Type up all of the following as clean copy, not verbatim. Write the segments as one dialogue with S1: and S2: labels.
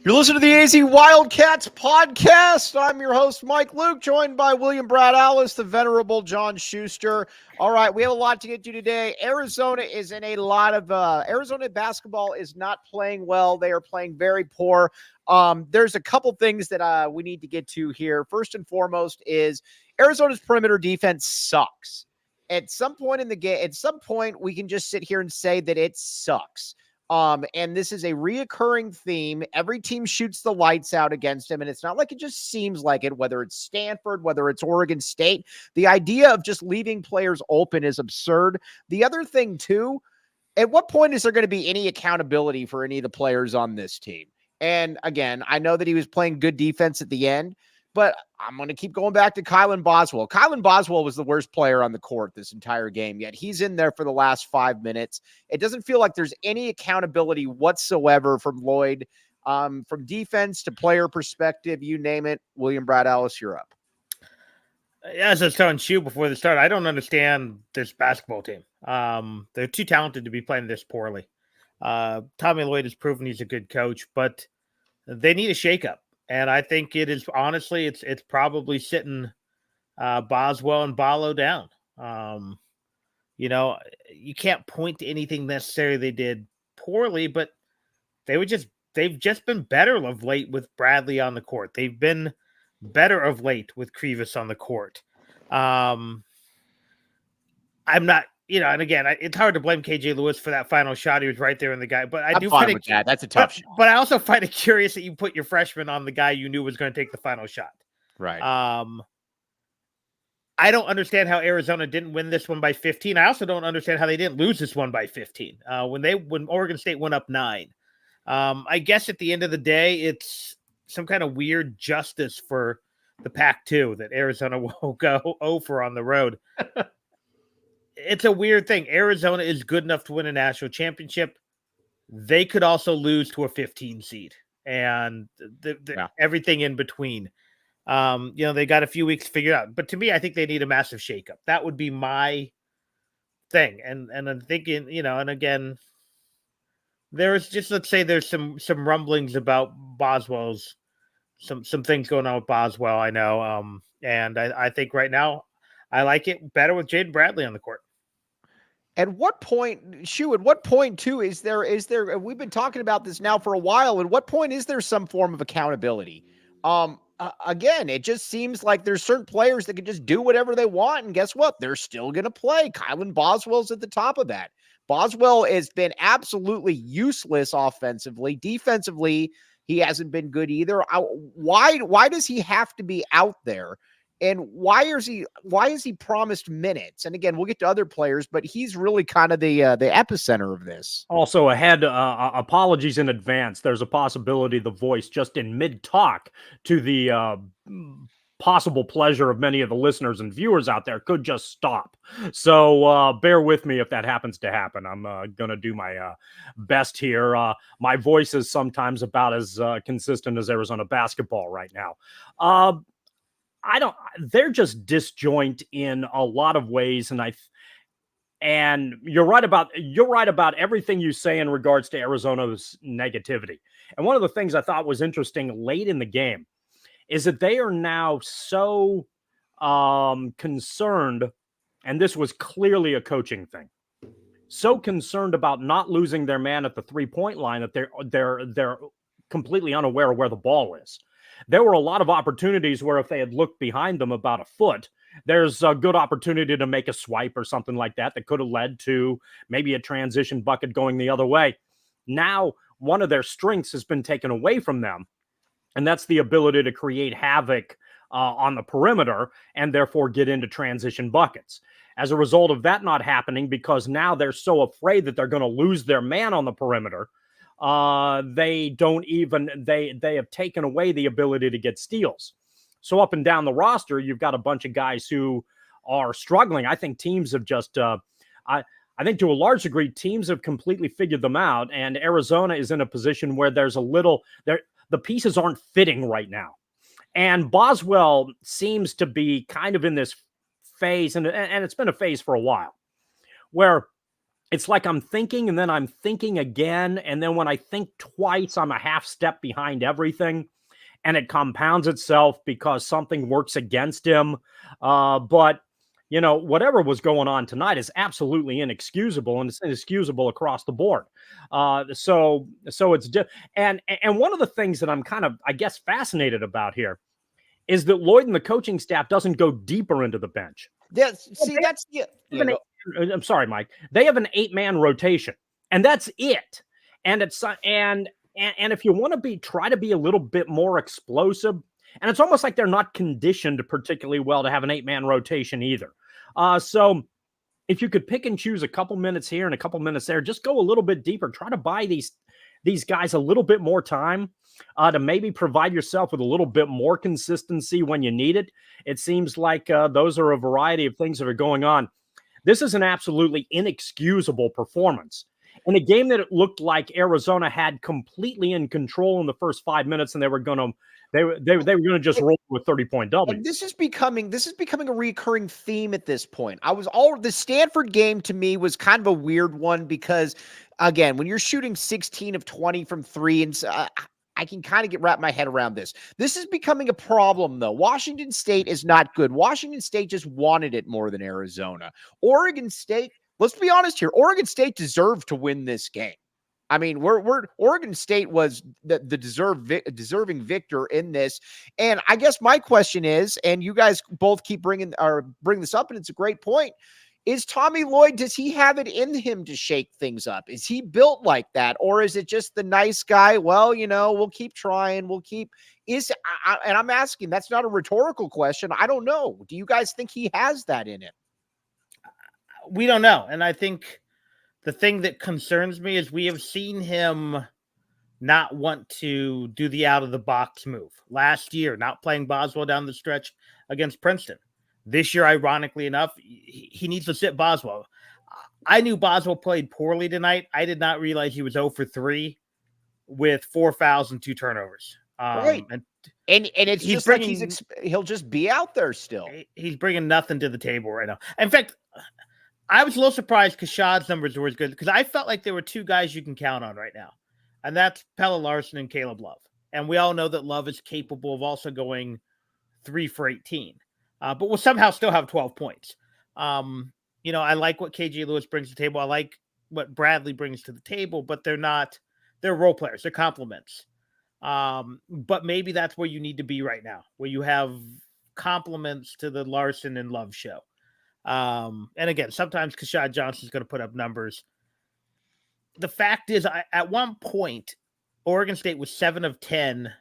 S1: You're listening to the AZ Wildcats podcast. I'm your host, Mike Luke, joined by William Brad Allis, the venerable John Schuster. All right, we have a lot to get to today. Arizona is in a lot of Arizona basketball is not playing well. They are playing very poor. There's a couple things that we need to get to here. First and foremost is Arizona's perimeter defense sucks. At some point in the game, we can just sit here and say that it sucks. And this is a reoccurring theme. Every team shoots the lights out against him, and it's not like it just seems like it, whether it's Stanford, whether it's Oregon State. The idea of just leaving players open is absurd. The other thing, too, at what point is there going to be any accountability for any of the players on this team? And again, I know that he was playing good defense at the end, but I'm going to keep going back to Kylan Boswell. Kylan Boswell was the worst player on the court this entire game, yet he's in there for the last 5 minutes. It doesn't feel like there's any accountability whatsoever from Lloyd, from defense to player perspective, you name it. William Brad Allis, you're up.
S2: As I was telling Shu before the start, I don't understand this basketball team. They're too talented to be playing this poorly. Tommy Lloyd has proven he's a good coach, but they need a shakeup. And I think it is honestly, it's probably sitting Boswell and Ballo down. You can't point to anything necessarily they did poorly, but they've just been better of late with Bradley on the court. They've been better of late with Krivas on the court. I'm not, and again, it's hard to blame KJ Lewis for that final shot. He was right there in the guy, but I do find it.
S1: That's a tough shot.
S2: But I also find it curious that you put your freshman on the guy you knew was going to take the final shot.
S1: Right.
S2: I don't understand how Arizona didn't win this one by 15. I also don't understand how they didn't lose this one by 15. When Oregon State went up 9. I guess at the end of the day, it's some kind of weird justice for the Pac-2 that Arizona will go over on the road. It's a weird thing. Arizona is good enough to win a national championship. They could also lose to a 15 seed and everything in between. They got a few weeks to figure it out. But to me, I think they need a massive shakeup. That would be my thing. And I'm thinking, and again, there's just, let's say there's some rumblings about Boswell's, some things going on with Boswell, I know. And I think right now I like it better with Jaden Bradley on the court.
S1: At what point, too, is there, we've been talking about this now for a while. At what point is there some form of accountability? Again, it just seems like there's certain players that can just do whatever they want. And guess what? They're still going to play. Kylan Boswell's at the top of that. Boswell has been absolutely useless offensively. Defensively, he hasn't been good either. Why does he have to be out there? And why is he promised minutes? And again, we'll get to other players, but he's really kind of the epicenter of this.
S3: Also, ahead, apologies in advance. There's a possibility the voice just in mid-talk to the possible pleasure of many of the listeners and viewers out there could just stop. So bear with me if that happens to happen. I'm going to do my best here. My voice is sometimes about as consistent as Arizona basketball right now. They're just disjoint in a lot of ways. And you're right about everything you say in regards to Arizona's negativity. And one of the things I thought was interesting late in the game is that they are now so concerned, and this was clearly a coaching thing, so concerned about not losing their man at the 3-point line that they're completely unaware of where the ball is. There were a lot of opportunities where if they had looked behind them about a foot, there's a good opportunity to make a swipe or something like that could have led to maybe a transition bucket going the other way. Now, one of their strengths has been taken away from them, and that's the ability to create havoc on the perimeter and therefore get into transition buckets. As a result of that not happening, because now they're so afraid that they're going to lose their man on the perimeter, they have taken away the ability to get steals. So up and down the roster, you've got a bunch of guys who are struggling. I think teams have just, I think to a large degree, teams have completely figured them out. And Arizona is in a position where the pieces aren't fitting right now. And Boswell seems to be kind of in this phase, and it's been a phase for a while, where it's like I'm thinking and then I'm thinking again. And then when I think twice, I'm a half step behind everything. And it compounds itself because something works against him. But, whatever was going on tonight is absolutely inexcusable, and it's inexcusable across the board. So it's just, and one of the things that I'm kind of, I guess, fascinated about here is that Lloyd and the coaching staff doesn't go deeper into the bench.
S1: Yes, see, that's
S3: I'm sorry, Mike. They have an 8-man rotation, and that's it. And it's and if you want to try to be a little bit more explosive, and it's almost like they're not conditioned particularly well to have an 8-man rotation either. So if you could pick and choose a couple minutes here and a couple minutes there, just go a little bit deeper. Try to buy these guys a little bit more time to maybe provide yourself with a little bit more consistency when you need it. It seems like those are a variety of things that are going on. This is an absolutely inexcusable performance in a game that it looked like Arizona had completely in control in the first 5 minutes, and they were going to just roll with 30-point doubles.
S1: And this is becoming a recurring theme at this point. The Stanford game to me was kind of a weird one because, again, when you're shooting 16 of 20 from three, and I can kind of wrap my head around this. This is becoming a problem, though. Washington State is not good. Washington State just wanted it more than Arizona. Oregon State, let's be honest here, Oregon State deserved to win this game. I mean, Oregon State was the deserving victor in this. And I guess my question is, and you guys both keep bring this up, and it's a great point. Is Tommy Lloyd, does he have it in him to shake things up? Is he built like that? Or is it just the nice guy? Well, we'll keep trying. And I'm asking, that's not a rhetorical question. I don't know. Do you guys think he has that in him?
S2: We don't know. And I think the thing that concerns me is we have seen him not want to do the out of the box move. Last year, not playing Boswell down the stretch against Princeton. This year, ironically enough, he needs to sit Boswell. I knew Boswell played poorly tonight. I did not realize he was 0 for 3 with 4 fouls and 2 turnovers.
S1: Right. And it's just like he'll just be out there still.
S2: He's bringing nothing to the table right now. In fact, I was a little surprised Kashad's numbers were as good because I felt like there were 2 guys you can count on right now, and that's Pelle Larsson and Caleb Love. And we all know that Love is capable of also going 3 for 18. But we'll somehow still have 12 points. I like what KJ Lewis brings to the table. I like what Bradley brings to the table, but they're role players. They're complements. But maybe that's where you need to be right now, where you have complements to the Larson and Love show. And again, sometimes Kashad Johnson's going to put up numbers. The fact is, at one point, Oregon State was 7 of 10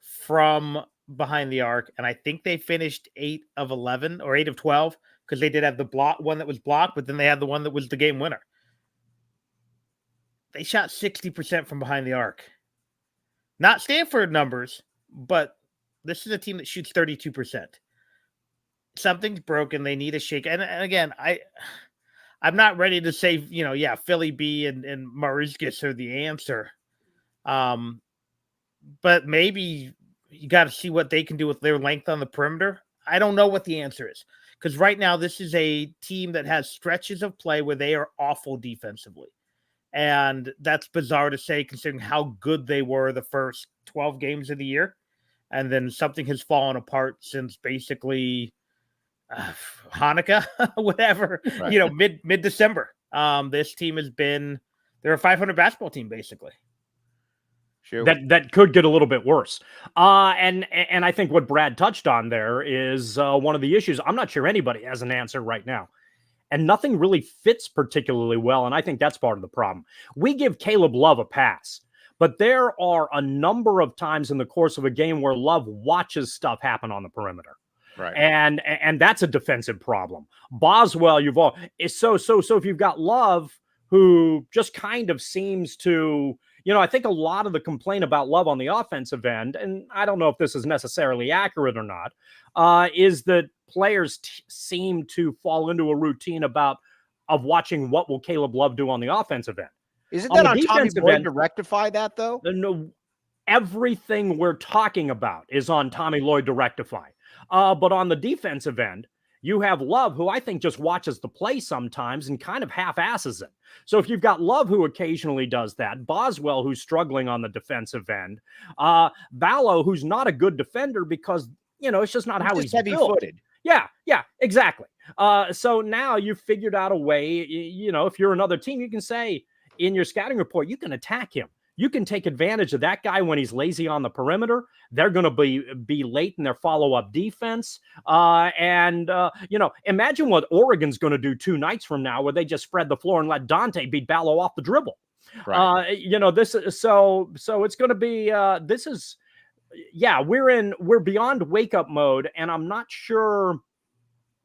S2: from behind the arc, and I think they finished 8 of 11 or 8 of 12 because they did have the one that was blocked, but then they had the one that was the game winner. They shot 60% from behind the arc. Not Stanford numbers, but this is a team that shoots 32%. Something's broken. They need a shake. And again, I'm not ready to say, Philly B and Mariscus are the answer. But maybe you got to see what they can do with their length on the perimeter. I don't know what the answer is because right now this is a team that has stretches of play where they are awful defensively. And that's bizarre to say considering how good they were the first 12 games of the year. And then something has fallen apart since basically Hanukkah, whatever,
S1: right.
S2: Mid-December. This team they're a 500 basketball team, basically.
S3: Sure. That could get a little bit worse. And I think what Brad touched on there is one of the issues. I'm not sure anybody has an answer right now. And nothing really fits particularly well. And I think that's part of the problem. We give Caleb Love a pass, but there are a number of times in the course of a game where Love watches stuff happen on the perimeter.
S1: Right.
S3: And that's a defensive problem. Boswell, so if you've got Love who just kind of seems to, I think a lot of the complaint about Love on the offensive end, and I don't know if this is necessarily accurate or not, is that players seem to fall into a routine of watching what will Caleb Love do on the offensive end.
S1: Isn't that on Tommy Lloyd to rectify that, though?
S3: No, everything we're talking about is on Tommy Lloyd to rectify. But on the defensive end, You have Love, who I think just watches the play sometimes and kind of half-asses it. So if you've got Love, who occasionally does that, Boswell, who's struggling on the defensive end, Ballo, who's not a good defender because, it's just not how he's
S1: heavy-footed.
S3: Yeah, exactly. So now you've figured out a way, if you're another team, you can say in your scouting report, you can attack him. You can take advantage of that guy when he's lazy on the perimeter. They're going to be late in their follow-up defense. Imagine what Oregon's going to do 2 nights from now, where they just spread the floor and let Dante beat Ballo off the dribble.
S1: Right.
S3: This is so it's going to be we're beyond wake-up mode, and I'm not sure.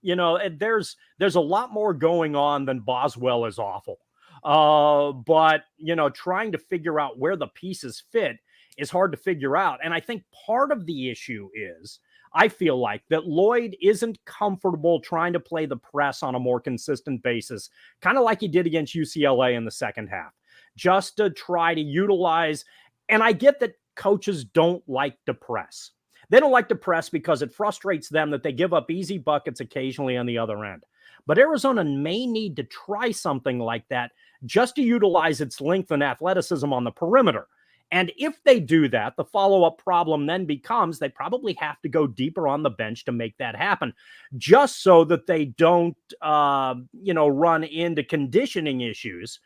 S3: There's a lot more going on than Boswell is awful. But trying to figure out where the pieces fit is hard to figure out. And I think part of the issue is, I feel like, that Lloyd isn't comfortable trying to play the press on a more consistent basis, kind of like he did against UCLA in the second half, just to try to utilize. And I get that coaches don't like to press. They don't like to press because it frustrates them that they give up easy buckets occasionally on the other end. But Arizona may need to try something like that just to utilize its length and athleticism on the perimeter. And if they do that, the follow-up problem then becomes they probably have to go deeper on the bench to make that happen, just so that they don't, run into conditioning issues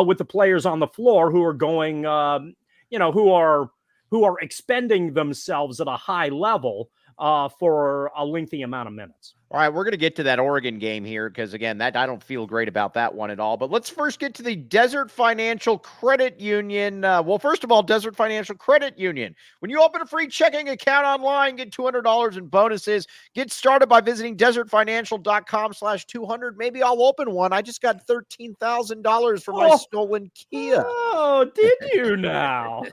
S3: with the players on the floor who are going, who are expending themselves at a high level for a lengthy amount of minutes.
S1: All right, we're going to get to that Oregon game here because, again, I don't feel great about that one at all. But let's first get to the Desert Financial Credit Union. First of all, Desert Financial Credit Union. When you open a free checking account online, get $200 in bonuses. Get started by visiting desertfinancial.com/200. Maybe I'll open one. I just got $13,000 for my stolen Kia.
S3: Oh, did you now?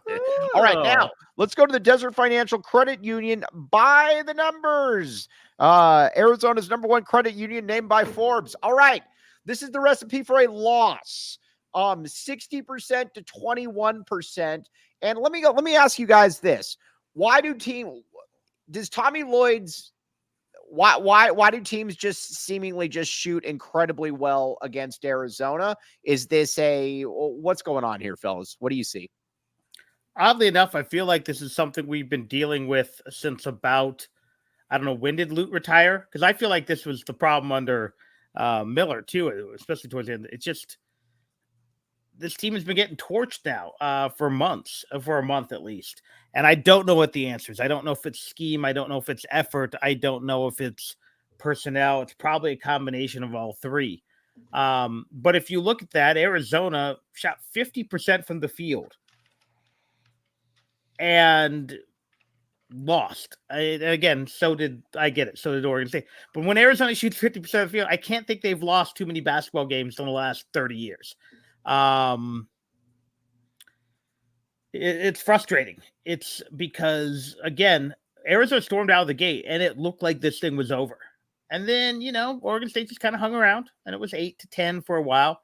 S1: All right, now let's go to the Desert Financial Credit Union by the numbers. Arizona's #1 credit union named by Forbes. All right. This is the recipe for a loss. 60% to 21%. And let me ask you guys this. Why do teams just seemingly just shoot incredibly well against Arizona? Is this what's going on here, fellas? What do you see?
S2: Oddly enough, I feel like this is something we've been dealing with since about, I don't know, when did Lute retire? Because I feel like this was the problem under Miller, too, especially towards the end. It's just, this team has been getting torched now for a month at least. And I don't know what the answer is. I don't know if it's scheme. I don't know if it's effort. I don't know if it's personnel. It's probably a combination of all three. But if you look at that, Arizona shot 50% from the field and lost. Again, so did Oregon State. But when Arizona shoots 50% of the field, I can't think they've lost too many basketball games in the last 30 years. It's frustrating. It's because, again, Arizona stormed out of the gate and it looked like this thing was over. And then, Oregon State just kind of hung around and it was 8-10 for a while.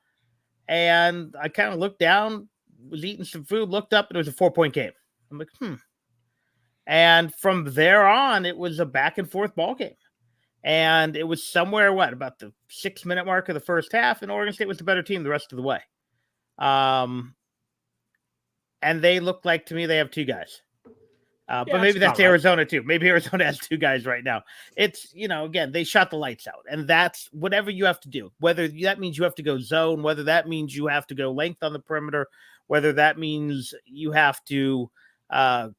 S2: And I kind of looked down, was eating some food, looked up, and it was a 4-point game. I'm like, And from there on, it was a back and forth ball game. And it was somewhere, about the 6-minute mark of the first half, and Oregon State was the better team the rest of the way. And they look like, to me, they have 2 guys. But maybe that's Arizona too. Maybe Arizona has 2 guys right now. It's, again, they shot the lights out. And that's whatever you have to do. Whether that means you have to go zone, whether that means you have to go length on the perimeter, whether that means you have to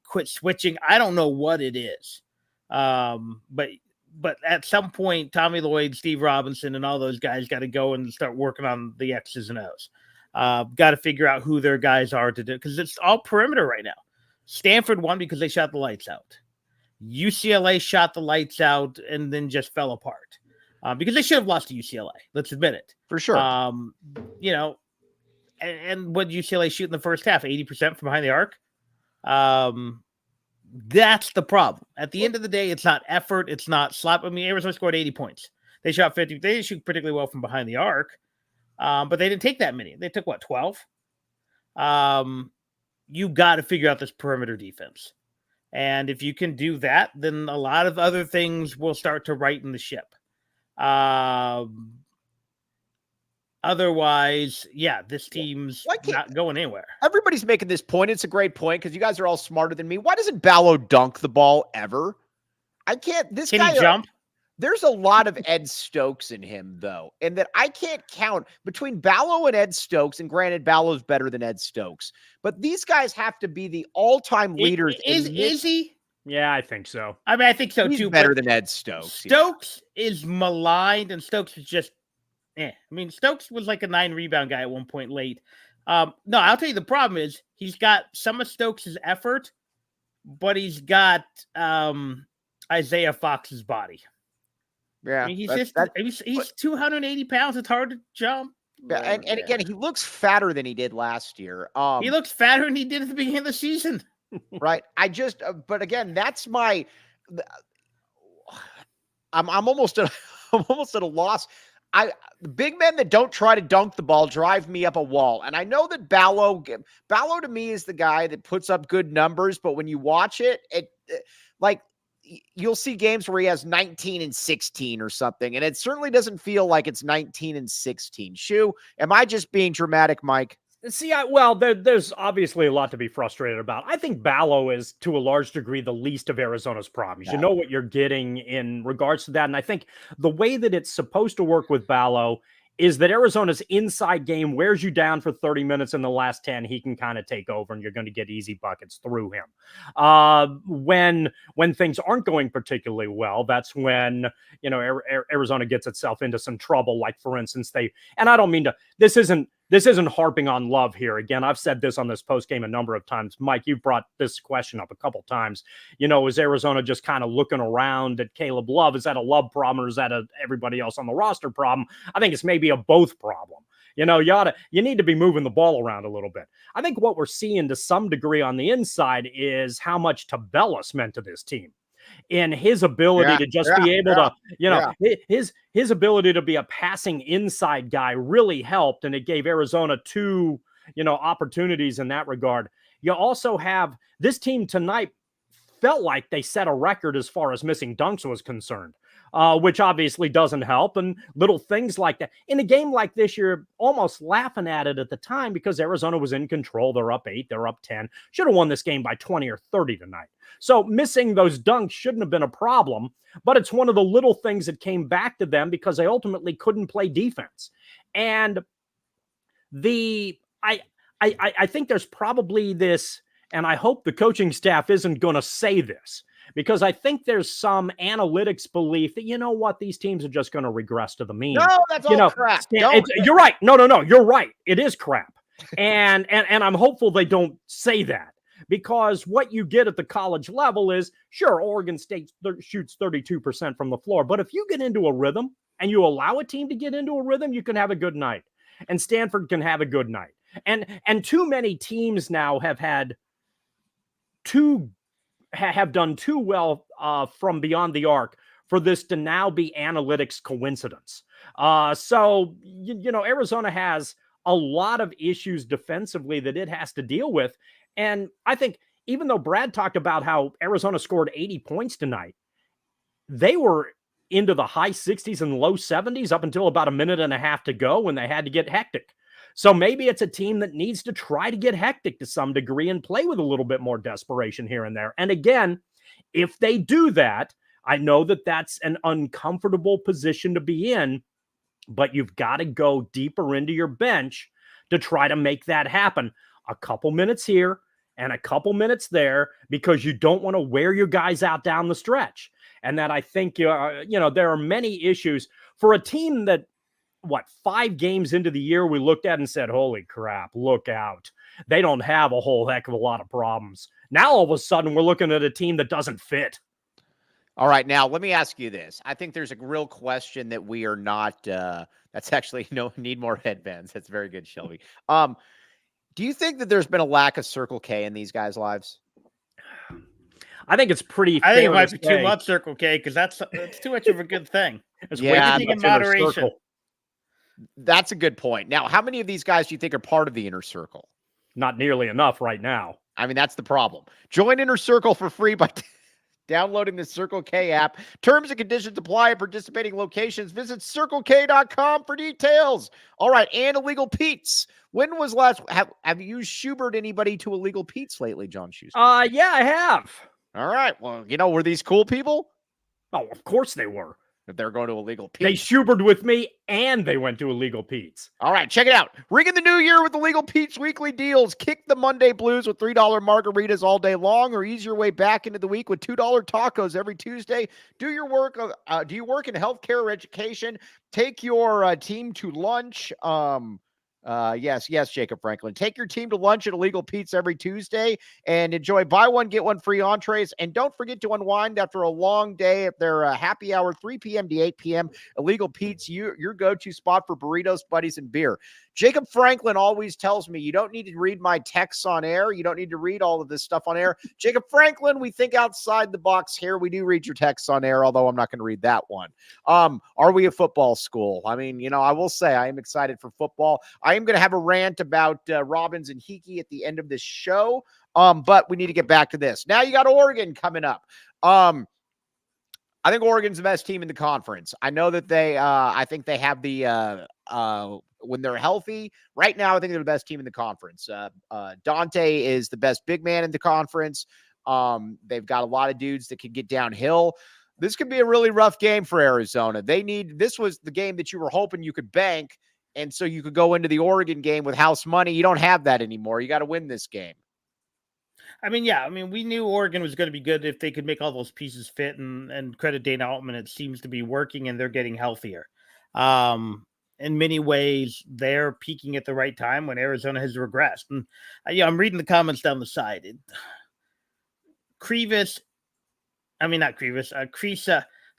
S2: quit switching. I don't know what it is. But at some point, Tommy Lloyd, Steve Robinson, and all those guys got to go and start working on the X's and O's. Got to figure out who their guys are to do, because it's all perimeter right now. Stanford won because they shot the lights out. UCLA shot the lights out and then just fell apart because they should have lost to UCLA. Let's admit it.
S1: For sure.
S2: And what did UCLA shoot in the first half? 80% from behind the arc. That's the problem. At the end of the day, it's not effort. It's not slap. I mean, Arizona scored 80 points. They shot 50. They didn't shoot particularly well from behind the arc, but they didn't take that many. They took, 12? You got to figure out this perimeter defense. And if you can do that, then a lot of other things will start to right in the ship. Otherwise, yeah, this team's not going anywhere.
S1: Everybody's making this point. It's a great point because you guys are all smarter than me. Why doesn't Ballo dunk the ball ever? I can't. This
S2: Can
S1: guy
S2: he jump?
S1: There's a lot of Ed Stokes in him, though, and that I can't count between Ballo and Ed Stokes. And granted, Ballo's better than Ed Stokes, but these guys have to be the all-time leaders.
S2: Is he?
S3: Yeah, I think so.
S2: I mean, I think so
S1: He's
S2: too.
S1: Better than Ed Stokes.
S2: Stokes is maligned, and Stokes is just, I mean, Stokes was like a 9 rebound guy at one point late. No, I'll tell you the problem is he's got some of Stokes' effort, but he's got Isaiah Fox's body.
S1: Yeah,
S2: I mean, he's 280 pounds. It's hard to jump.
S1: Yeah, and again, he looks fatter than he did last year.
S2: He looks fatter than he did at the beginning of the season.
S1: Right. I just, but again, that's my. I'm almost at a loss. The big men that don't try to dunk the ball drive me up a wall. And I know that Ballo to me is the guy that puts up good numbers, but when you watch it, like you'll see games where he has 19 and 16 or something, and it certainly doesn't feel like it's 19 and 16. Shu, am I just being dramatic, Mike?
S3: See, there's obviously a lot to be frustrated about. I think Ballo is, to a large degree, the least of Arizona's problems. Yeah. You know what you're getting in regards to that. And I think the way that it's supposed to work with Ballo is that Arizona's inside game wears you down for 30 minutes. In the last 10, he can kind of take over and you're going to get easy buckets through him. When things aren't going particularly well, that's when, Arizona gets itself into some trouble. Like, for instance, and I don't mean to, this isn't harping on Love here. Again, I've said this on this postgame a number of times. Mike, you've brought this question up a couple times. Is Arizona just kind of looking around at Caleb Love? Is that a Love problem or is that everybody else on the roster problem? I think it's maybe a both problem. You need to be moving the ball around a little bit. I think what we're seeing to some degree on the inside is how much Tabellas meant to this team. In his ability to just be able to, his ability to be a passing inside guy really helped, and it gave Arizona two, opportunities in that regard. You also have this team tonight felt like they set a record as far as missing dunks was concerned, which obviously doesn't help. And little things like that. In a game like this, you're almost laughing at it at the time because Arizona was in control. They're up 8, they're up 10. Should have won this game by 20 or 30 tonight. So missing those dunks shouldn't have been a problem, but it's one of the little things that came back to them because they ultimately couldn't play defense. And I think there's probably this, and I hope the coaching staff isn't going to say this, because I think there's some analytics belief that, these teams are just going to regress to the mean.
S1: No, that's all crap.
S3: You're right. No, you're right. It is crap. And I'm hopeful they don't say that. Because what you get at the college level is, sure, Oregon State shoots 32% from the floor. But if you get into a rhythm and you allow a team to get into a rhythm, you can have a good night. And Stanford can have a good night. And too many teams now have done too well from beyond the arc for this to now be analytics coincidence. So Arizona has a lot of issues defensively that it has to deal with. And I think even though Brad talked about how Arizona scored 80 points tonight, they were into the high 60s and low 70s up until about a minute and a half to go when they had to get hectic. So maybe it's a team that needs to try to get hectic to some degree and play with a little bit more desperation here and there. And again, if they do that, I know that that's an uncomfortable position to be in, but you've got to go deeper into your bench to try to make that happen. A couple minutes here and a couple minutes there, because you don't want to wear your guys out down the stretch. And that I think, there are many issues for a team that, 5 games into the year, we looked at and said, holy crap, look out. They don't have a whole heck of a lot of problems. Now, all of a sudden, we're looking at a team that doesn't fit.
S1: All right. Now, let me ask you this. I think there's a real question that we are not, that's actually, need more headbands. That's very good, Shelby. Do you think that there's been a lack of Circle K in these guys' lives?
S3: I think it's pretty fair.
S2: I think it might be too much Circle K because that's too much of a good thing.
S1: Everything
S2: in moderation.
S1: That's a good point. Now, how many of these guys do you think are part of the Inner Circle?
S3: Not nearly enough right now.
S1: I mean, that's the problem. Join Inner Circle for free by downloading the Circle K app. Terms and conditions apply at participating locations. Visit CircleK.com for details. All right, and Illegal Pete's. When was last? Have you Schubered anybody to Illegal Pete's lately, John Schuster?
S3: Yeah, I have.
S1: All right. Well, were these cool people?
S3: Oh, of course they were.
S1: If they're going to Illegal Pete's.
S3: They Schubered with me, and they went to Illegal Pete's.
S1: All right, check it out. Ring in the new year with Illegal Pete's weekly deals. Kick the Monday blues with $3 margaritas all day long, or ease your way back into the week with $2 tacos every Tuesday. Do you work in healthcare or education? Take your team to lunch. Yes, Jacob Franklin. Take your team to lunch at Illegal Pete's every Tuesday and enjoy buy one, get one free entrees. And don't forget to unwind after a long day at their happy hour, 3 p.m. to 8 p.m. Illegal Pete's, your go-to spot for burritos, buddies, and beer. Jacob Franklin always tells me you don't need to read my texts on air. You don't need to read all of this stuff on air. Jacob Franklin, we think outside the box here. We do read your texts on air, although I'm not going to read that one. Are we a football school? I mean, I will say I am excited for football. I am going to have a rant about Robbins and Heeke at the end of this show, but we need to get back to this. Now you got Oregon coming up. I think Oregon's the best team in the conference. I know that I think they have the when they're healthy. Right now, I think they're the best team in the conference. Dante is the best big man in the conference. They've got a lot of dudes that can get downhill. This could be a really rough game for Arizona. This was the game that you were hoping you could bank, and so you could go into the Oregon game with house money. You don't have that anymore. You got to win this game.
S2: I mean, we knew Oregon was going to be good if they could make all those pieces fit, and credit Dana Altman, it seems to be working, and they're getting healthier. In many ways, they're peaking at the right time when Arizona has regressed. And I'm reading the comments down the side. Krisa.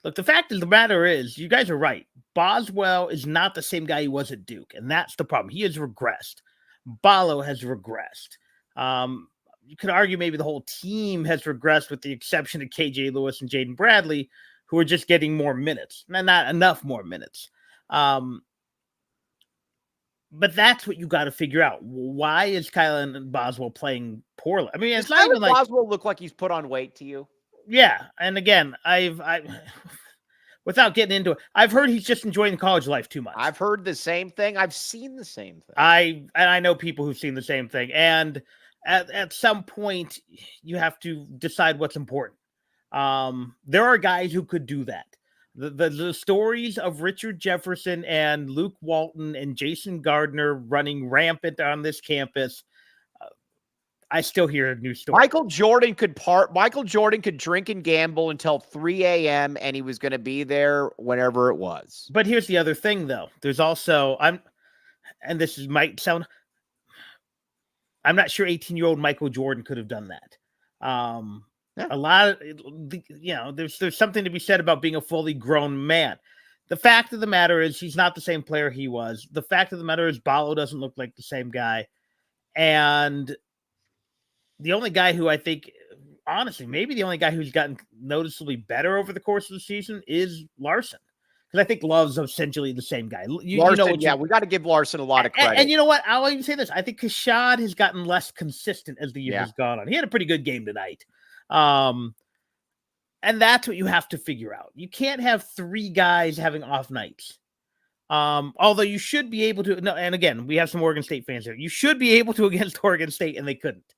S2: Look, the fact of the matter is, you guys are right. Boswell is not the same guy he was at Duke, and that's the problem. He has regressed. Ballo has regressed. You could argue maybe the whole team has regressed with the exception of KJ Lewis and Jaden Bradley, who are just getting more minutes, not enough more minutes. But that's what you got to figure out. Why is Kylan Boswell playing poorly? I mean, it's not even like
S1: Boswell look like he's put on weight to you.
S2: Yeah, and again, I without getting into it, I've heard he's just enjoying college life too much.
S1: I've heard the same thing. I've seen the same thing.
S2: I know people who've seen the same thing, and at some point, you have to decide what's important. There are guys who could do that. The stories of Richard Jefferson and Luke Walton and Jason Gardner running rampant on this campus. I still hear a new story.
S1: Michael Jordan could drink and gamble until 3 a.m. and he was going to be there whenever it was.
S2: But here's the other thing, though. There's also I'm not sure 18-year-old Michael Jordan could have done that.
S1: Yeah.
S2: A lot of, there's something to be said about being a fully grown man. The fact of the matter is he's not the same player he was. The fact of the matter is Ballo doesn't look like the same guy. And the only guy who I think, honestly, maybe the only guy who's gotten noticeably better over the course of the season is Larson. Because I think Love's essentially the same guy.
S1: Larson, we got to give Larson a lot of credit.
S2: And you know what? I'll even say this. I think Kashad has gotten less consistent as the year has gone on. He had a pretty good game tonight. And that's what you have to figure out. You can't have three guys having off nights. Although you should be able to. No, and again, we have some Oregon State fans here. You should be able to against Oregon State, and they couldn't.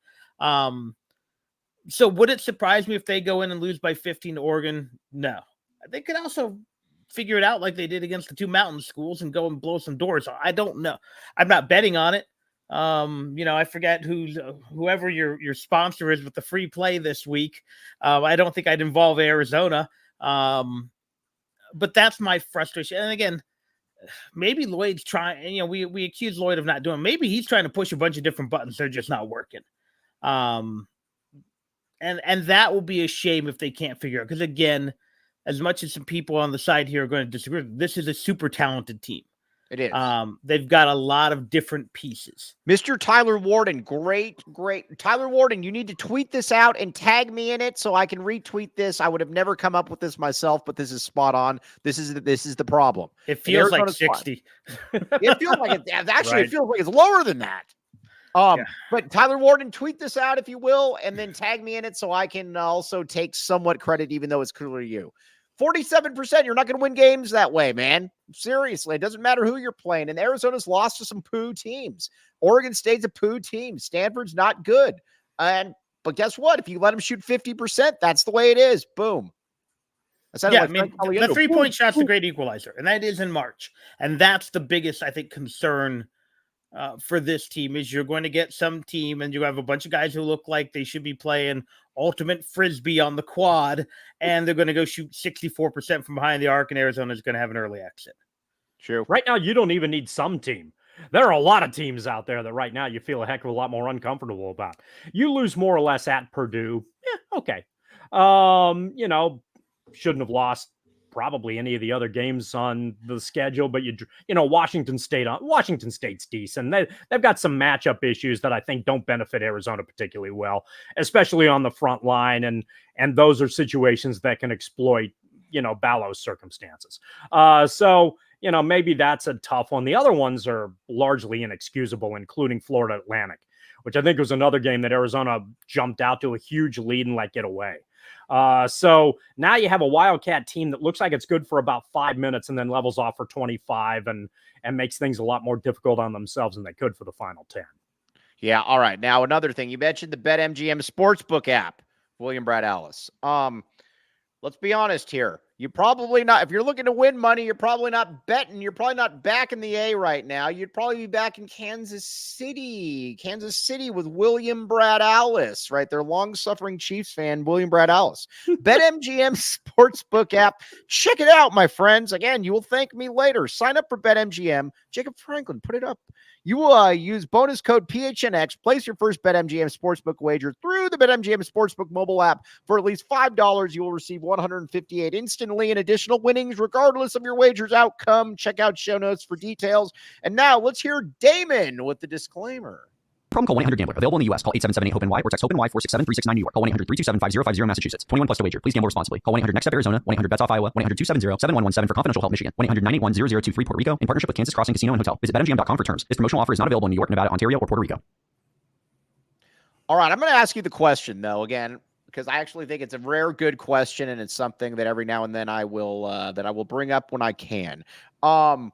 S2: So would it surprise me if they go in and lose by 15 to Oregon? No. They could also figure it out like they did against the two mountain schools and go and blow some doors. I don't know. I'm not betting on it. I forget whoever your sponsor is with the free play this week. I don't think I'd involve Arizona. But that's my frustration. And again, maybe Lloyd's trying, we accuse Lloyd of not doing, maybe he's trying to push a bunch of different buttons. They're just not working. And that will be a shame if they can't figure out, because again, as much as some people on the side here are going to disagree, this is a super talented team.
S1: It is.
S2: They've got a lot of different pieces.
S1: Mr. Tyler Warden, great. Tyler Warden, you need to tweet this out and tag me in it so I can retweet this. I would have never come up with this myself, but this is spot on. This is the problem.
S2: It feels like 60.
S1: It feels like it feels like it's lower than that. But Tyler Warden, tweet this out if you will, and then tag me in it so I can also take somewhat credit, even though it's clearly you. 47%. You're not going to win games that way, man. Seriously, it doesn't matter who you're playing. And Arizona's lost to some poo teams. Oregon State's a poo team. Stanford's not good. But guess what? If you let them shoot 50%, that's the way it is. Boom.
S2: The 3-point shot's the great equalizer, and that is in March. And that's the biggest, I think, concern for this team is you're going to get some team and you have a bunch of guys who look like they should be playing ultimate frisbee on the quad, and they're going to go shoot 64% from behind the arc, and Arizona's going to have an early exit.
S3: True. Right now, you don't even need some team. There are a lot of teams out there that right now you feel a heck of a lot more uncomfortable about. You lose more or less at Purdue. Okay. Shouldn't have lost probably any of the other games on the schedule, but Washington State's decent. They've got some matchup issues that I think don't benefit Arizona particularly well, especially on the front line, and those are situations that can exploit Ballo's circumstances. Maybe that's a tough one. The other ones are largely inexcusable, including Florida Atlantic, which I think was another game that Arizona jumped out to a huge lead and let get away. So now you have a Wildcat team that looks like it's good for about 5 minutes and then levels off for 25 and makes things a lot more difficult on themselves than they could for the final 10.
S1: Yeah. All right. Now, another thing, you mentioned the BetMGM Sportsbook app, William Brad Alice. Let's be honest here. You're probably not, if you're looking to win money, you're probably not betting. You're probably not back in the A right now. You'd probably be back in Kansas City with William Brad Alice, right? Their long-suffering Chiefs fan, William Brad Alice. BetMGM Sportsbook app. Check it out, my friends. Again, you will thank me later. Sign up for BetMGM. Jacob Franklin, put it up. You will use bonus code PHNX. Place your first BetMGM Sportsbook wager through the BetMGM Sportsbook mobile app for at least $5. You will receive 158 instantly in additional winnings, regardless of your wager's outcome. Check out show notes for details. And now let's hear Damon with the disclaimer.
S4: Promo call 1-800-GAMBLER. Available in the U.S. Call 877-8-HOPE-NY or text HOPE-NY 467-369 New York. Call 1-800-327-5050 Massachusetts. 21 plus to wager. Please gamble responsibly. Call 1-800-NEXT-STEP Arizona. 1-800-BETS-OFF Iowa. 1-800-270-7117 for confidential help Michigan. 1-800-981-0023 Puerto Rico in partnership with Kansas Crossing Casino and Hotel. Visit BetMGM.com for terms. This promotional offer is not available in New York, Nevada, Ontario, or Puerto Rico.
S1: All right. I'm going to ask you the question, though, again, because I actually think it's a rare, good question, and it's something that every now and then I will bring up when I can. Does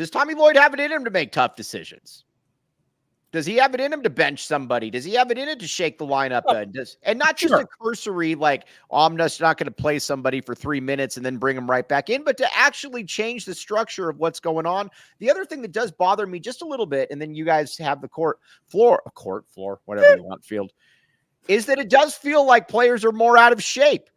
S1: Tommy Lloyd have it in him to make tough decisions? Does he have it in him to bench somebody? Does he have it in it to shake the lineup? And not just a cursory, like, I'm just not going to play somebody for 3 minutes and then bring him right back in, but to actually change the structure of what's going on. The other thing that does bother me just a little bit, and then you guys have the court floor, whatever you want, field, is that it does feel like players are more out of shape.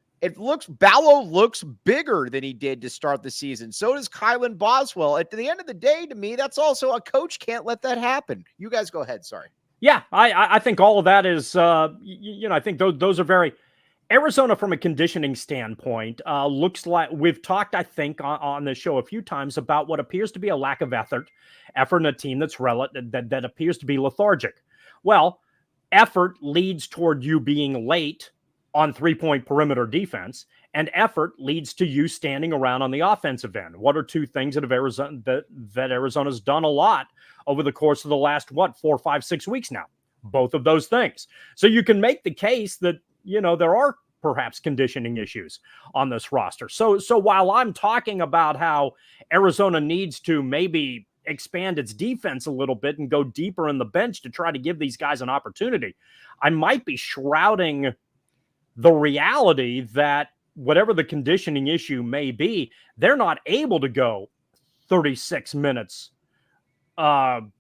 S1: Ballo looks bigger than he did to start the season. So does Kylan Boswell. At the end of the day, to me, that's also a coach can't let that happen. You guys go ahead. Sorry.
S3: Yeah, I think all of that is, I think those are very Arizona from a conditioning standpoint. Looks like we've talked, I think, on the show a few times about what appears to be a lack of effort in a team that appears to be lethargic. Well, effort leads toward you being late on 3-point perimeter defense, and effort leads to you standing around on the offensive end. What are two things that Arizona's done a lot over the course of the last 4, 5, 6 weeks now? Both of those things. So you can make the case that there are perhaps conditioning issues on this roster. So while I'm talking about how Arizona needs to maybe expand its defense a little bit and go deeper in the bench to try to give these guys an opportunity, I might be shrouding the reality that whatever the conditioning issue may be, they're not able to go 36 minutes to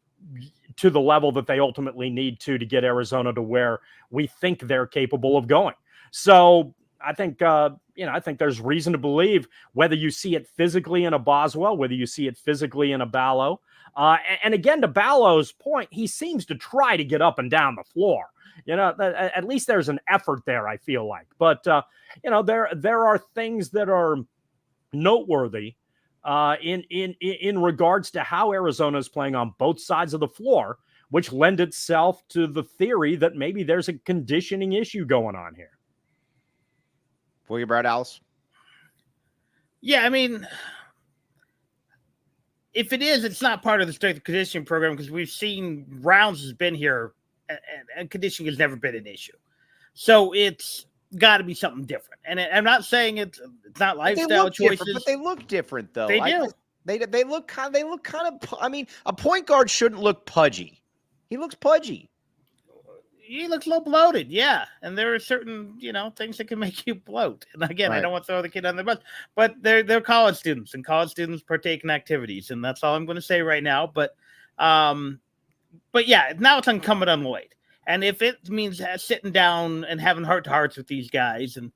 S3: the level that they ultimately need to get Arizona to where we think they're capable of going. So I think, I think there's reason to believe, whether you see it physically in a Boswell, whether you see it physically in a Ballo. And again, to Ballo's point, he seems to try to get up and down the floor. At least there's an effort there, I feel like. But, there are things that are noteworthy in regards to how Arizona is playing on both sides of the floor, which lend itself to the theory that maybe there's a conditioning issue going on here.
S1: William Brad Alice?
S2: Yeah, I mean, if it is, it's not part of the strength and conditioning program because we've seen Rounds has been here and conditioning has never been an issue. So it's got to be something different. And I'm not saying it's not lifestyle choices,
S1: but they look different though.
S2: They do.
S1: They look kind of. I mean, a point guard shouldn't look pudgy. He looks pudgy.
S2: He looks a little bloated, yeah. And there are certain, things that can make you bloat. And again, right. I don't want to throw the kid under the bus, but they're college students, and college students partake in activities, and that's all I'm going to say right now. But yeah, now it's incumbent on Lloyd. And if it means sitting down and having heart-to-hearts with these guys, and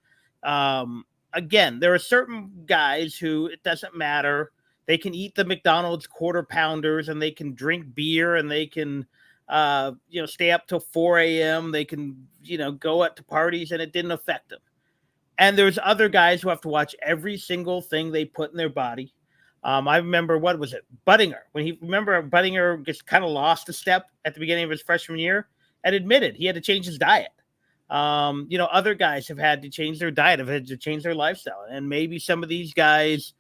S2: again, there are certain guys who it doesn't matter. They can eat the McDonald's quarter pounders, and they can drink beer, and they can stay up till 4 a.m. They can, go out to parties, and it didn't affect them. And there's other guys who have to watch every single thing they put in their body. I remember, what was it? Buttinger. Buttinger just kind of lost a step at the beginning of his freshman year and admitted he had to change his diet. Other guys have had to change their diet, have had to change their lifestyle. And maybe some of these guys,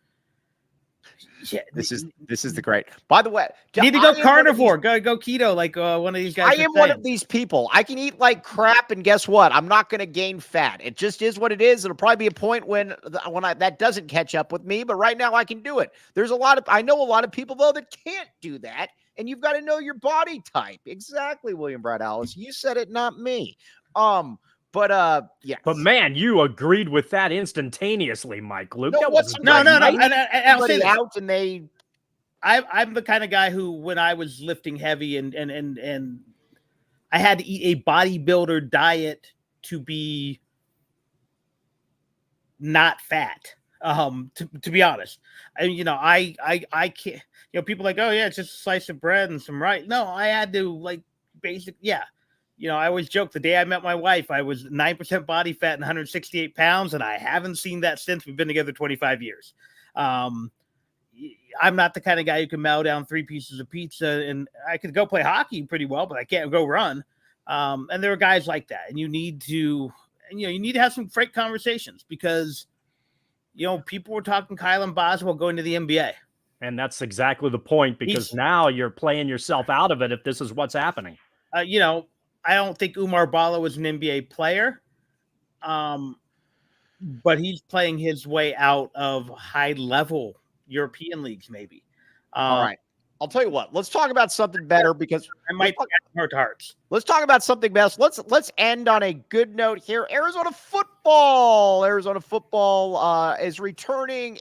S1: this is the great. By the way,
S2: you need to go carnivore, go keto, like one of these guys.
S1: I am one of these people. I can eat like crap, and guess what? I'm not going to gain fat. It just is what it is. It'll probably be a point when that doesn't catch up with me. But right now, I can do it. I know a lot of people though that can't do that, and you've got to know your body type. Exactly, William Brad Alice. You said it, not me. Yeah.
S3: But man, you agreed with that instantaneously, Mike Luke.
S2: No. I'll say
S1: out, and they.
S2: I'm the kind of guy who, when I was lifting heavy and I had to eat a bodybuilder diet to be not fat. To be honest, I can't. People are like, oh yeah, it's just a slice of bread and some rice. No, I had to basic. Yeah. I always joke, the day I met my wife, I was 9% body fat and 168 pounds, and I haven't seen that since. We've been together 25 years. I'm not the kind of guy who can mow down 3 pieces of pizza, and I could go play hockey pretty well, but I can't go run. And there are guys like that, and you need to have some frank conversations because, people were talking Kylan Boswell going to the NBA.
S3: And that's exactly the point, because now you're playing yourself out of it if this is what's happening.
S2: I don't think Oumar Ballo is an NBA player, but he's playing his way out of high-level European leagues, maybe.
S1: All right. I'll tell you what. Let's talk about something better, because
S2: I might hurt hearts.
S1: Let's talk about something best. Let's end on a good note here. Arizona football is returning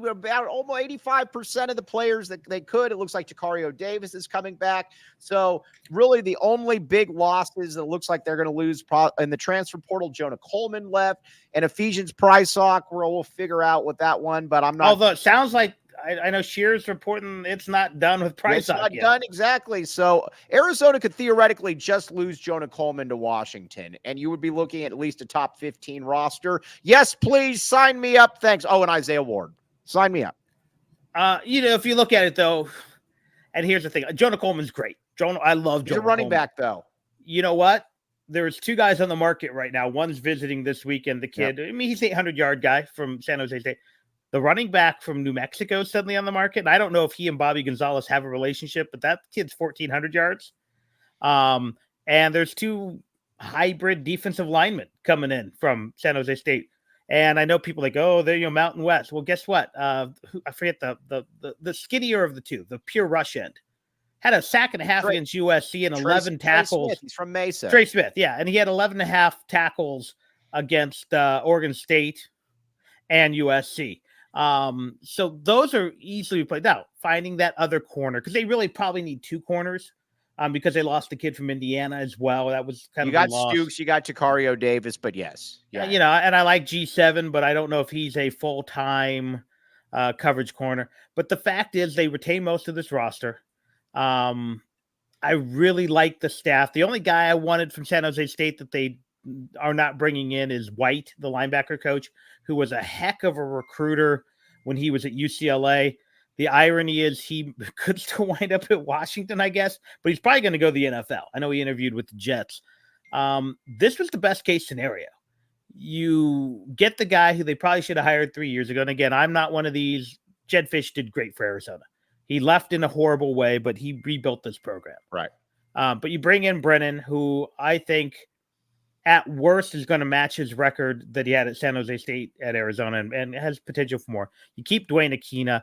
S1: about almost 85% of the players that they could. It looks like Tacario Davis is coming back. So really the only big losses that looks like they're going to lose in the transfer portal, Jonah Coleman left, and Ephesians Prysock, we'll figure out what that one, but I'm not.
S2: Although it sounds like I know Shear's reporting it's not done with Prysock. It's
S1: not done, exactly. So Arizona could theoretically just lose Jonah Coleman to Washington, and you would be looking at least a top 15 roster. Yes, please sign me up. Thanks. Oh, and Isaiah Ward, sign me up.
S2: If you look at it though, and here's the thing: Jonah Coleman's great. I love Jonah.
S1: He's a running
S2: Coleman.
S1: back though.
S2: You know what? There's 2 guys on the market right now. One's visiting this weekend. The kid, yep. I mean, he's an 800-yard guy from San Jose State. The running back from New Mexico is suddenly on the market. And I don't know if he and Bobby Gonzalez have a relationship, but that kid's 1,400 yards. And there's 2 hybrid defensive linemen coming in from San Jose State. And I know people like, oh, they're Mountain West. Well, guess what? I forget the skinnier of the 2, the pure rush end. Had a sack and a half against USC and 11 tackles.
S1: He's from Mesa.
S2: Trey Smith, yeah. And he had 11 and a half tackles against Oregon State and USC. So those are easily played out. Finding that other corner, because they really probably need 2 corners, because they lost the kid from Indiana as well. That was kind of
S1: you got Stooks, you got Tacario Davis, but yes,
S2: yeah, and I like G7, but I don't know if he's a full-time coverage corner. But the fact is, they retain most of this roster. I really like the staff. The only guy I wanted from San Jose State that they are not bringing in is White, the linebacker coach, who was a heck of a recruiter when he was at UCLA. The irony is he could still wind up at Washington, I guess, but he's probably going to go to the NFL. I know he interviewed with the Jets. This was the best case scenario. You get the guy who they probably should have hired 3 years ago. And again, I'm not one of these. Jed Fish did great for Arizona. He left in a horrible way, but he rebuilt this program.
S1: Right.
S2: But you bring in Brennan, who I think at worst is going to match his record that he had at San Jose State at Arizona and has potential for more. You keep Dwayne Aquina,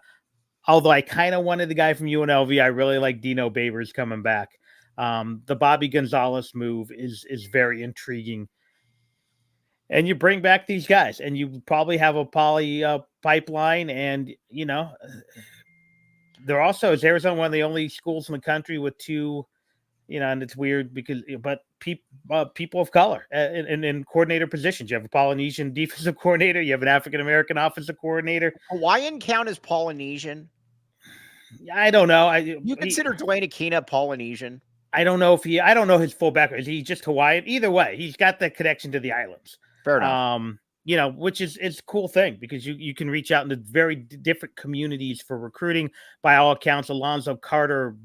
S2: although I kind of wanted the guy from UNLV. I really like Dino Babers coming back. The Bobby Gonzalez move is very intriguing. And you bring back these guys, and you probably have a poly pipeline. And, they're also, is Arizona one of the only schools in the country with two, and it's weird because, but people of color in coordinator positions. You have a Polynesian defensive coordinator. You have an African-American offensive coordinator.
S1: Hawaiian count as Polynesian?
S2: I don't know.
S1: You consider Dwayne Aquina Polynesian?
S2: I don't know I don't know his full background. Is he just Hawaiian? Either way, he's got the connection to the islands.
S1: Fair enough.
S2: Which is a cool thing because you can reach out into very different communities for recruiting. By all accounts, Alonzo Carter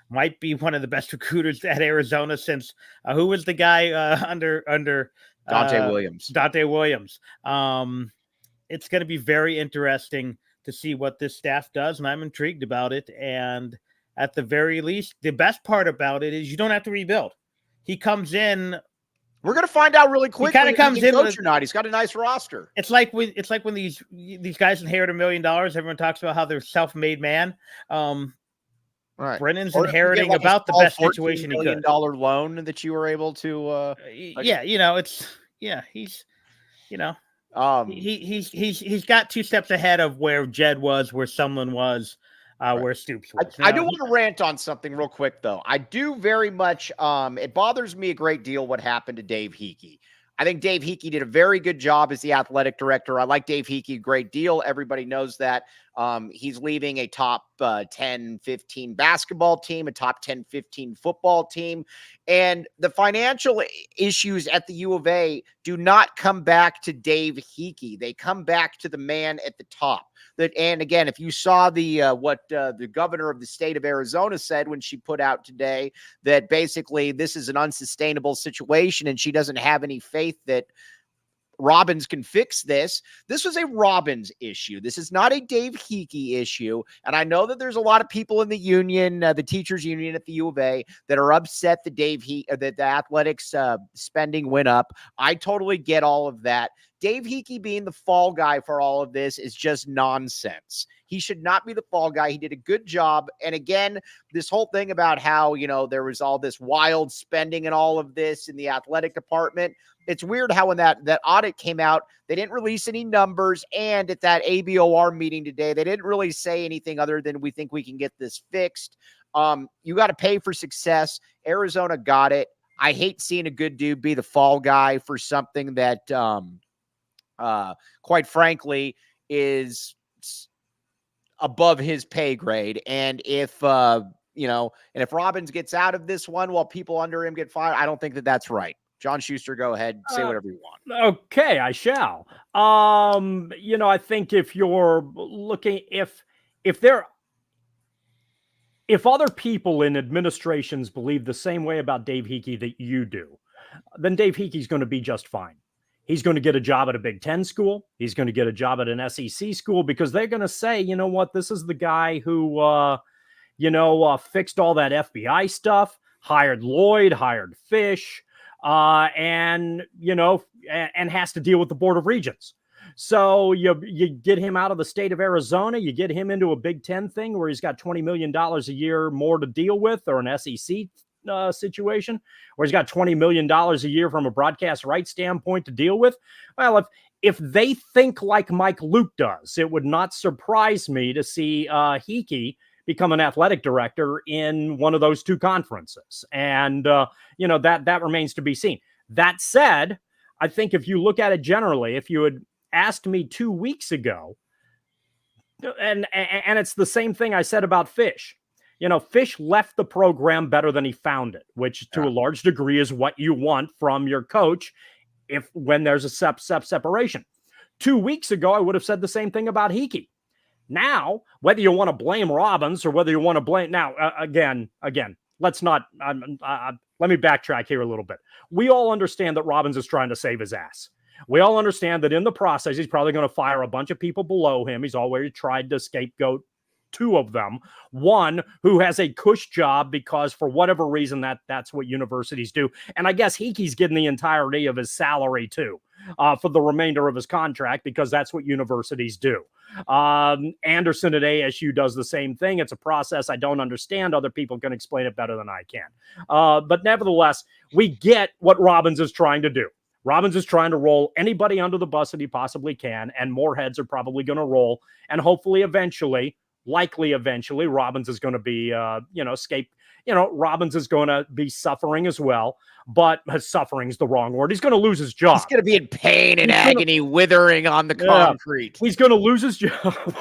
S2: might be one of the best recruiters at Arizona since who was the guy under
S1: Dante Williams.
S2: Dante Williams. It's going to be very interesting to see what this staff does, and I'm intrigued about it. And at the very least, the best part about it is you don't have to rebuild. He comes in.
S1: We're going to find out really quickly.
S2: He kind of comes in
S1: or not. He's got a nice roster.
S2: It's like when these guys inherit $1 million. Everyone talks about how they're self-made man.
S1: Right.
S2: Brennan's inheriting about the best situation he could.
S1: $14 million loan that you were able to.
S2: He's got 2 steps ahead of where Jed was, where Sumlin was. Where Stoops was.
S1: I do want to rant on something real quick, though. I do very much, it bothers me a great deal what happened to Dave Heeke. I think Dave Heeke did a very good job as the athletic director. I like Dave Heeke a great deal. Everybody knows that. He's leaving a top 10, 15 basketball team, a top 10, 15 football team. And the financial issues at the U of A do not come back to Dave Heeke. They come back to the man at the top. And again, if you saw what the governor of the state of Arizona said when she put out today that basically this is an unsustainable situation and she doesn't have any faith that Robbins can fix this. This was a Robbins issue. This is not a Dave Heeke issue. And I know that there's a lot of people in the union, the teachers union at the U of A, that are upset that that the athletics spending went up. I totally get all of that. Dave Heeke being the fall guy for all of this is just nonsense. He should not be the fall guy. He did a good job. And again, this whole thing about how, there was all this wild spending and all of this in the athletic department. It's weird how when that audit came out, they didn't release any numbers. And at that ABOR meeting today, they didn't really say anything other than we think we can get this fixed. You got to pay for success. Arizona got it. I hate seeing a good dude be the fall guy for something that, quite frankly, is above his pay grade. And if, and if Robbins gets out of this one while people under him get fired, I don't think that that's right. John Schuster, go ahead, say whatever you want.
S3: Okay, I shall. I think if you're looking, if other people in administrations believe the same way about Dave Heeke that you do, then Dave Heeke's going to be just fine. He's going to get a job at a Big Ten school. He's going to get a job at an SEC school because they're going to say, you know what, this is the guy who, fixed all that FBI stuff, hired Lloyd, hired Fish, and has to deal with the Board of Regents. So you get him out of the state of Arizona, you get him into a Big Ten thing where he's got $20 million a year more to deal with, or an SEC situation where he's got $20 million a year from a broadcast rights standpoint to deal with. Well, if they think like Mike Luke does, it would not surprise me to see Heeke become an athletic director in one of those two conferences. And, that remains to be seen. That said, I think if you look at it generally, if you had asked me 2 weeks ago, and it's the same thing I said about Fish. Fish left the program better than he found it, which to a large degree is what you want from your coach when there's a separation. 2 weeks ago, I would have said the same thing about Heeke. Now, whether you want to blame Robbins or whether you want to blame again, let's not. Let me backtrack here a little bit. We all understand that Robbins is trying to save his ass. We all understand that in the process, he's probably going to fire a bunch of people below him. He's already tried to scapegoat two of them. One who has a cush job because for whatever reason that's what universities do. And I guess Heeke's getting the entirety of his salary too for the remainder of his contract because that's what universities do. Anderson at ASU does the same thing. It's a process I don't understand. Other people can explain it better than I can. But nevertheless, we get what Robbins is trying to do. Robbins is trying to roll anybody under the bus that he possibly can, and more heads are probably going to roll. And hopefully likely eventually, Robbins is going to be, Robbins is going to be suffering as well. But suffering is the wrong word. He's going to lose his job.
S1: He's going to be in pain and agony, withering on the concrete.
S3: He's going to lose his job.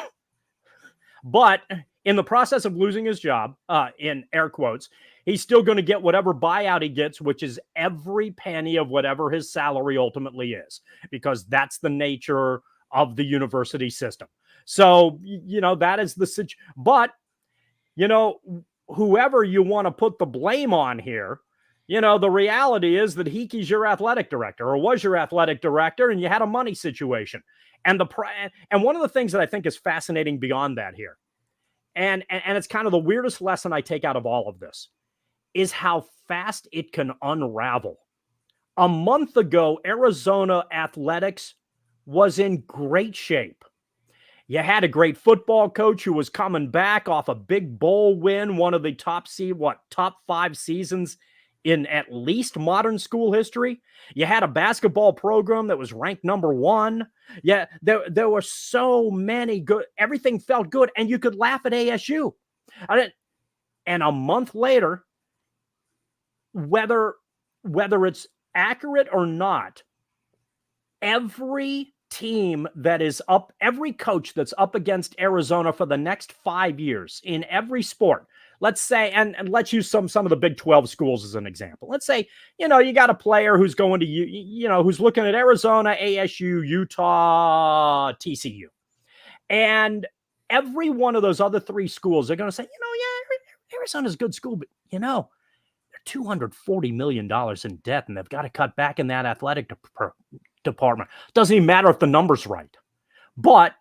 S3: But in the process of losing his job, in air quotes, he's still going to get whatever buyout he gets, which is every penny of whatever his salary ultimately is, because that's the nature of the university system. So, that is the situation. But, whoever you want to put the blame on here, the reality is that Heeke's your athletic director or was your athletic director, and you had a money situation. And one of the things that I think is fascinating beyond that here, and it's kind of the weirdest lesson I take out of all of this, is how fast it can unravel. A month ago, Arizona athletics was in great shape. You had a great football coach who was coming back off a big bowl win, one of the top 5 seasons in at least modern school history. You had a basketball program that was ranked number 1. Yeah, there were so many good, everything felt good, and you could laugh at ASU. And a month later, whether it's accurate or not, every team that is up, every coach that's up against Arizona for the next 5 years in every sport, let's say, and let's use some of the Big 12 schools as an example. Let's say, you got a player who's going to, who's looking at Arizona, ASU, Utah, TCU. And every one of those other 3 schools are going to say, Arizona's a good school, but, they're $240 million in debt, and they've got to cut back in that athletic department. Doesn't even matter if the number's right. But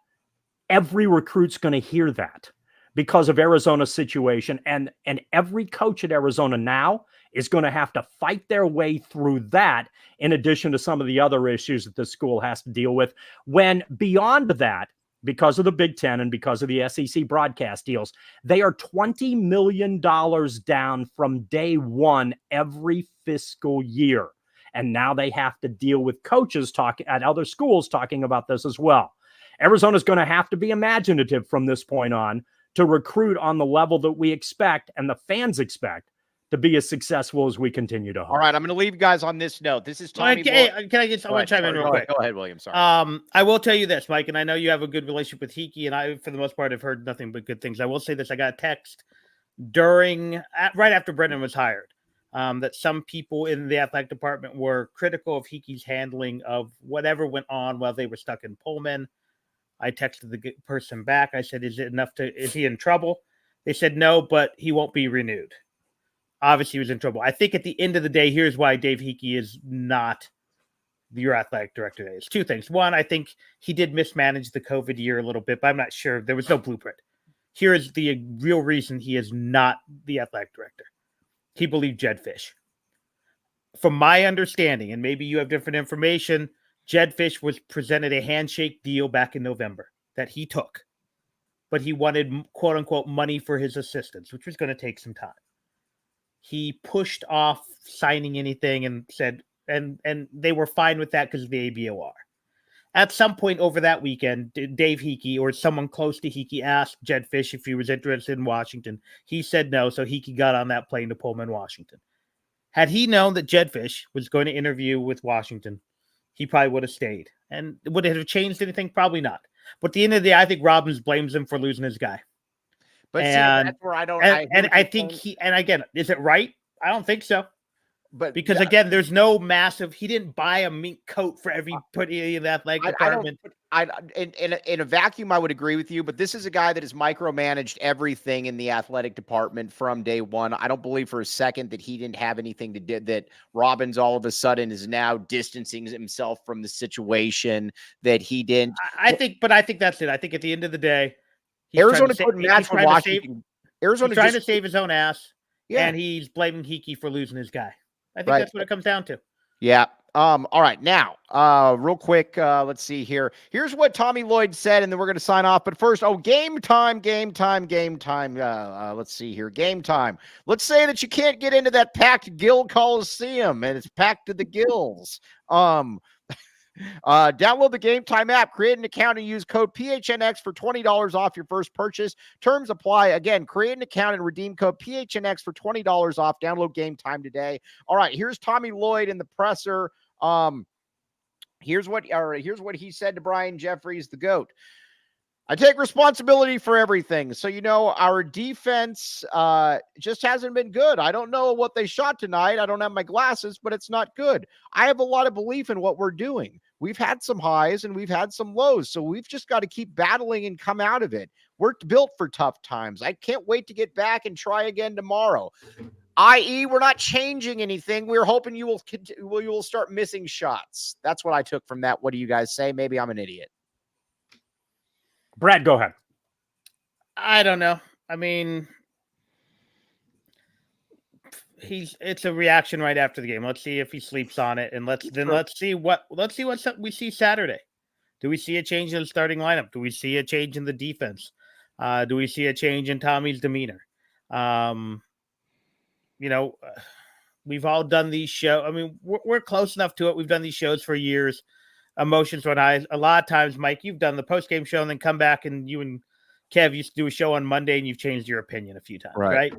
S3: every recruit's going to hear that because of Arizona's situation. And every coach at Arizona now is going to have to fight their way through that, in addition to some of the other issues that the school has to deal with. When beyond that, because of the Big Ten and because of the SEC broadcast deals, they are $20 million down from day one every fiscal year. And now they have to deal with coaches at other schools talking about this as well. Arizona's going to have to be imaginative from this point on to recruit on the level that we expect and the fans expect to be as successful as we continue to hope.
S1: All right, I'm going to leave you guys on this note. This is Tommy.
S2: Can I get someone to chime in real quick?
S1: Go ahead, William. Sorry.
S2: I will tell you this, Mike, and I know you have a good relationship with Heeke, and I, for the most part, have heard nothing but good things. I will say this: I got a text right after Brendan was hired, that some people in the athletic department were critical of Heeke's handling of whatever went on while they were stuck in Pullman. I texted the person back. I said, is he in trouble? They said no, but he won't be renewed. Obviously, he was in trouble. I think at the end of the day, here's why Dave Heeke is not your athletic director today. It's 2 things. One, I think he did mismanage the COVID year a little bit, but I'm not sure. There was no blueprint. Here is the real reason he is not the athletic director. He believed Jedd Fisch. From my understanding, and maybe you have different information, Jedd Fisch was presented a handshake deal back in November that he took, but he wanted, quote unquote, money for his assistants, which was going to take some time. He pushed off signing anything and said, and they were fine with that because of the ABOR. At some point over that weekend, Dave Heeke or someone close to Heeke asked Jedd Fisch if he was interested in Washington. He said no, so Heeke got on that plane to Pullman, Washington. Had he known that Jedd Fisch was going to interview with Washington, he probably would have stayed. And would it have changed anything? Probably not. But at the end of the day, I think Robbins blames him for losing his guy.
S1: But see, that's where I don't.
S2: I think again, is it right? I don't think so.
S1: But
S2: because again, there's no massive. He didn't buy a mink coat for everybody in that department.
S1: In a vacuum, I would agree with you. But this is a guy that has micromanaged everything in the athletic department from day one. I don't believe for a second that he didn't have anything to do. That Robbins all of a sudden is now distancing himself from the situation that he didn't.
S2: I think that's it. I think at the end of the day,
S1: Arizona couldn't match with Washington.
S2: Arizona's trying to save his own ass, and he's blaming Heeke for losing his guy. I think that's what it comes down to.
S1: Yeah. All right. Now, real quick, let's see here. Here's what Tommy Lloyd said, and then we're going to sign off. But first, game time. Let's see here. Game time. Let's say that you can't get into that packed Gill Coliseum, and it's packed to the gills. Download the Game Time app, create an account, and use code PHNX for $20 off your first purchase. Terms apply. Again, create an account and redeem code PHNX for $20 off. Download Game Time today. All right, here's Tommy Lloyd in the presser. Here's what he said to Brian Jeffries, the GOAT. I take responsibility for everything. So, our defense just hasn't been good. I don't know what they shot tonight. I don't have my glasses, but it's not good. I have a lot of belief in what we're doing. We've had some highs and we've had some lows. So we've just got to keep battling and come out of it. We're built for tough times. I can't wait to get back and try again tomorrow. I.e., we're not changing anything. We're hoping you will start missing shots. That's what I took from that. What do you guys say? Maybe I'm an idiot.
S3: Brad, go ahead.
S2: I don't know. I mean, it's a reaction right after the game. Let's see if he sleeps on it, and let's see what we see Saturday. Do we see a change in the starting lineup? Do we see a change in the defense? Do we see a change in Tommy's demeanor? We've all done these shows. I mean, we're close enough to it. We've done these shows for years. Emotions run high. A lot of times, Mike, you've done the post-game show and then come back, and you and Kev used to do a show on Monday, and you've changed your opinion a few times, right?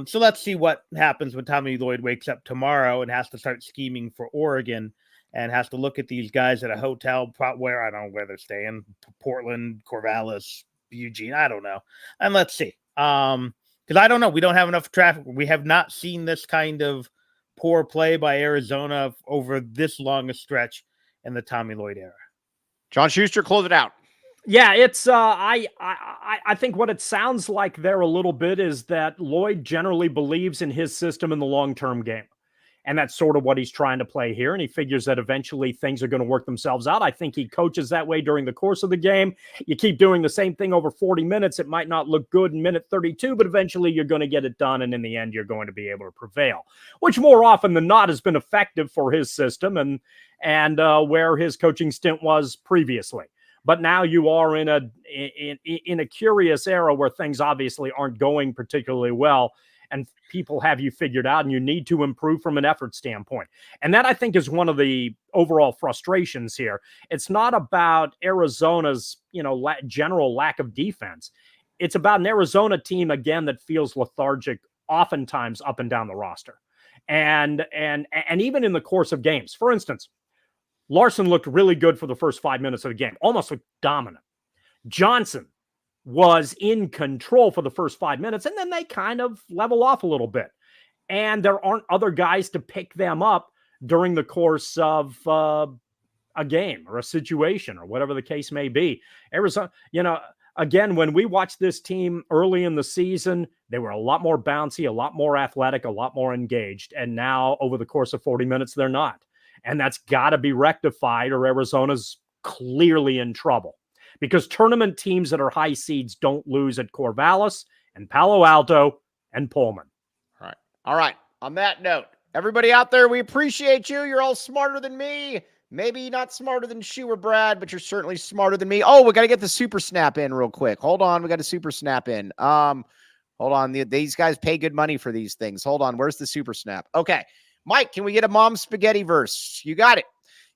S2: So let's see what happens when Tommy Lloyd wakes up tomorrow and has to start scheming for Oregon and has to look at these guys at a hotel where I don't know where they're staying, Portland, Corvallis, Eugene, I don't know. And let's see. Because I don't know. We don't have enough traffic. We have not seen this kind of poor play by Arizona over this long a stretch in the Tommy Lloyd era.
S1: John Schuster, close it out.
S3: Yeah, it's I think what it sounds like there a little bit is that Lloyd generally believes in his system in the long-term game. And that's sort of what he's trying to play here. And he figures that eventually things are going to work themselves out. I think he coaches that way during the course of the game. You keep doing the same thing over 40 minutes. It might not look good in minute 32, but eventually you're going to get it done. And in the end, you're going to be able to prevail, which more often than not has been effective for his system and where his coaching stint was previously. But now you are in a curious era where things obviously aren't going particularly well. And people have you figured out, and you need to improve from an effort standpoint. And that, I think, is one of the overall frustrations here. It's not about Arizona's, general lack of defense. It's about an Arizona team, again, that feels lethargic oftentimes up and down the roster. And even in the course of games. For instance, Larson looked really good for the first 5 minutes of the game, almost looked dominant. Johnson was in control for the first 5 minutes, and then they kind of level off a little bit. And there aren't other guys to pick them up during the course of a game or a situation or whatever the case may be. Arizona, again, when we watched this team early in the season, they were a lot more bouncy, a lot more athletic, a lot more engaged. And now over the course of 40 minutes, they're not. And that's got to be rectified or Arizona's clearly in trouble. Because tournament teams that are high seeds don't lose at Corvallis and Palo Alto and Pullman.
S1: All right. On that note, everybody out there, we appreciate you. You're all smarter than me. Maybe not smarter than Shu or Brad, but you're certainly smarter than me. Oh, we got to get the super snap in real quick. Hold on. We got a super snap in. Hold on. These guys pay good money for these things. Hold on. Where's the super snap? Okay. Mike, can we get a Mom Spaghetti verse? You got it.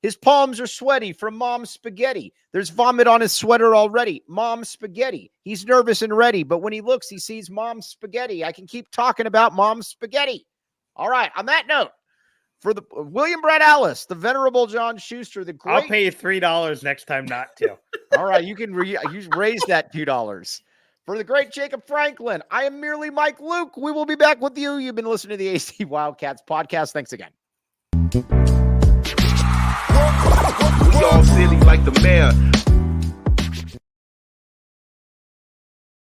S1: His palms are sweaty from Mom Spaghetti. There's vomit on his sweater already. Mom Spaghetti. He's nervous and ready, but when he looks, he sees Mom Spaghetti. I can keep talking about Mom Spaghetti. All right. On that note, for the William Brad Alice, the venerable John Schuster, the great.
S2: I'll pay you $3 next time not to.
S1: All right. You can raise that $2. For the great Jacob Franklin, I am merely Mike Luke. We will be back with you. You've been listening to the AZ Wildcats podcast. Thanks again.
S5: We all silly like the mayor.